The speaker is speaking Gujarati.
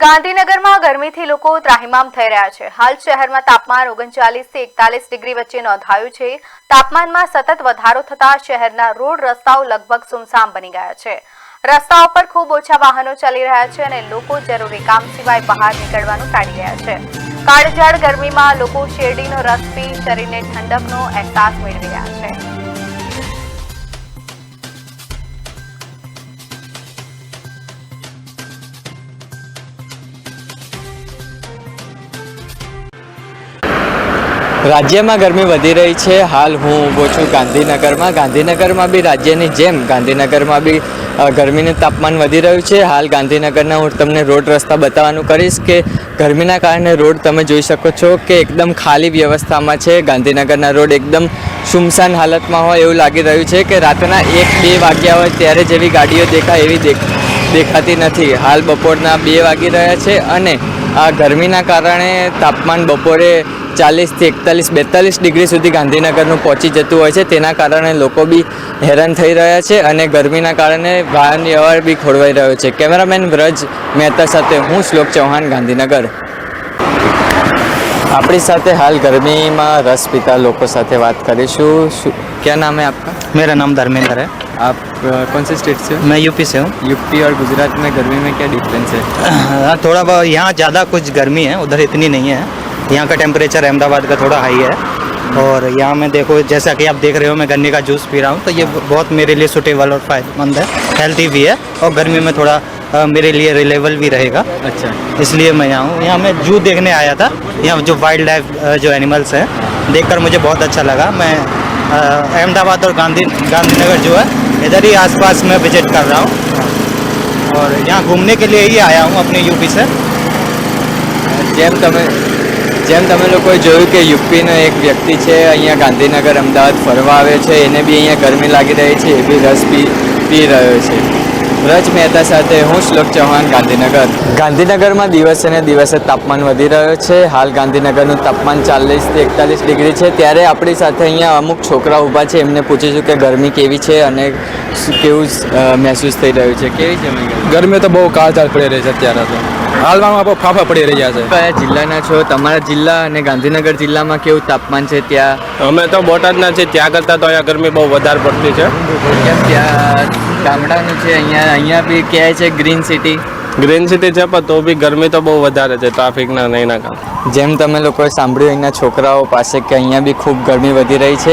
ગાંધીનગરમાં ગરમીથી લોકો ત્રાહિમામ થઈ રહ્યા છે। હાલ શહેરમાં તાપમાન 39 થી 41 ડિગ્રી વચ્ચે નોંધાયું છે। તાપમાનમાં સતત વધારો થતા શહેરના રોડ રસ્તાઓ લગભગ સુમસામ બની ગયા છે। રસ્તાઓ પર ખૂબ ઓછા વાહનો ચાલી રહ્યા છે અને લોકો જરૂરી કામ સિવાય બહાર નીકળવાનું ટાળી રહ્યા છે। કાળઝાળ ગરમીમાં લોકો શેરડીનો રસ પી શરીરને ઠંડકનો અહેસાસ મેળવી રહ્યા છે। રાજ્યમાં ગરમી વધી રહી છે। હાલ હું ઊભો છું ગાંધીનગરમાં। ગાંધીનગરમાં બી રાજ્યની જેમ ગાંધીનગરમાં બી ગરમીનું તાપમાન વધી રહ્યું છે। હાલ ગાંધીનગરના હું તમને રોડ રસ્તા બતાવવાનું કરીશ કે ગરમીના કારણે રોડ તમે જોઈ શકો છો કે એકદમ ખાલી વ્યવસ્થામાં છે। ગાંધીનગરના રોડ એકદમ સુમસાન હાલતમાં હોય એવું લાગી રહ્યું છે કે રાતના 1-2 વાગ્યા હોય ત્યારે જેવી ગાડીઓ દેખાય એવી દેખાતી નથી। હાલ બપોરના 2 વાગી રહ્યા છે અને આ ગરમીના કારણે તાપમાન બપોરે 40 થી 41-42 ડિગ્રી સુધી ગાંધીનગરનું પહોંચી જતું હોય છે। તેના કારણે લોકો બી હેરાન થઈ રહ્યા છે અને ગરમીના કારણે વાહન વ્યવહાર બી ખોરવાઈ રહ્યો છે। કેમેરામેન વ્રજ મહેતા સાથે હું શ્લોક ચૌહાણ, ગાંધીનગર। આપણી સાથે હાલ ગરમીમાં રસ પીતા લોકો સાથે વાત કરીશું। क्या नाम है आपका? मेरा नाम धर्मेंद्र है। आप कौन से स्टेट से हो? मैं यूपी से हूँ। यूपी और गुजरात में गर्मी में क्या डिफरेंस है? थोड़ा बहुत यहाँ ज़्यादा कुछ गर्मी है, उधर इतनी नहीं है। यहाँ का टेम्परेचर अहमदाबाद का थोड़ा हाई है और यहाँ में देखो जैसा कि आप देख रहे हो मैं गन्ने का जूस पी रहा हूँ, तो ये बहुत मेरे लिए सूटेबल और फायदेमंद है, हेल्थी भी है और गर्मी में थोड़ा मेरे लिए रिलेबल भी रहेगा। अच्छा, इसलिए मैं यहाँ हूँ। यहाँ मैं जू देखने आया था। यहाँ जो वाइल्ड लाइफ जो एनिमल्स हैं देखकर मुझे बहुत अच्छा लगा। मैं अहमदाबाद और गांधीनगर जो है इधर ही आसपास में विजिट कर रहा हूँ और यहाँ घूमने के लिए ही आया हूँ अपने यूपी से। જેમ તમે લોકોએ જોયું કે યુપીનો એક વ્યક્તિ છે અહીંયા ગાંધીનગર અમદાવાદ ફરવા આવે છે, એને બી અહીંયા ગરમી લાગી રહી છે, એ બી રસ પી રહ્યો છે। વ્રજ મહેતા સાથે હું શ્લોક ચૌહાણ, ગાંધીનગર। ગાંધીનગરમાં દિવસે ને દિવસે તાપમાન વધી રહ્યો છે। હાલ ગાંધીનગરનું તાપમાન 40 થી 41 ડિગ્રી છે। ત્યારે આપણી સાથે અહીંયા અમુક છોકરા ઊભા છે, એમને પૂછીશું કે ગરમી કેવી છે અને કેવું મહેસૂસ થઈ રહ્યું છે। કેવી છે ગરમી તો બહુ કાળઝાળ પડી રહી છે અત્યારે તો હાલમાં ફાફા પડી રહ્યા છે। કયા જિલ્લાના છો? તમારા જિલ્લા અને ગાંધીનગર જિલ્લામાં કેવું તાપમાન છે ત્યાં? અમે તો બોટાદના છીએ, ત્યાં કરતાં તો અહીંયા ગરમી બહુ વધારે પડતી છે। કેમ ત્યાં ગામડાનું છે, અહીંયા બી કહે છે ગ્રીન સિટી? ગ્રીન સિટી છે પણ તો બી ગરમી તો બહુ વધારે છે ટ્રાફિકના એના કારણે। જેમ તમે લોકોએ સાંભળ્યું અહીંના છોકરાઓ પાસે કે અહીંયા બી ખૂબ ગરમી વધી રહી છે।